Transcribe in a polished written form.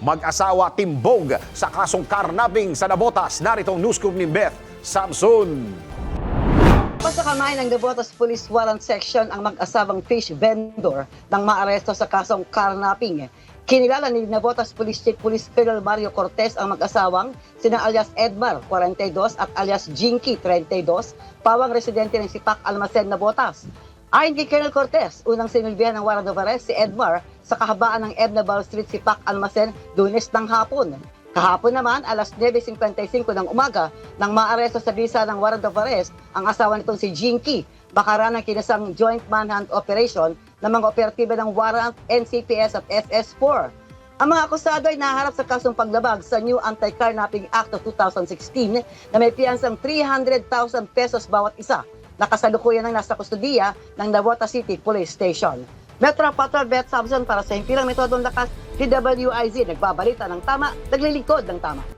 Mag-asawa timbog sa kasong karnaping sa Navotas. Narito ang newscoop ni Beth Samson. Pasakamay ng Navotas Police Warrant Section ang mag-asawang fish vendor nang maaresto sa kasong karnaping. Kinilala ni Navotas Police Chief Police Colonel Mario Cortez ang mag-asawang sina alias Edmar, 42 at alias Jinky, 32, pawang residente ng Sipak Almacen, Navotas. Ayon kay Colonel Cortez, unang sinilbihan ng warrant of arrest si Edmar sa kahabaan ng Ednabal Street, Sipak Almacen, Lunes ng hapon. Kahapon naman, alas 9:55 ng umaga, nang maaresto sa bisa ng warrant of arrest ang asawa nitong si Jinky, bakaran ng kinasang joint manhunt operation ng mga operatiba ng warrant, NCPS at SS4. Ang mga akusado ay naharap sa kasong paglabag sa New Anti-Carnapping Act of 2016 na may piyansang 300,000 pesos bawat isa na kasalukuyan ng nasa kustudiya ng Navotas City Police Station. Metro Patrol Beth Samson para sa Himpilang Metodong Lakas, DWIZ, nagbabalita ng tama, naglilingkod ng tama.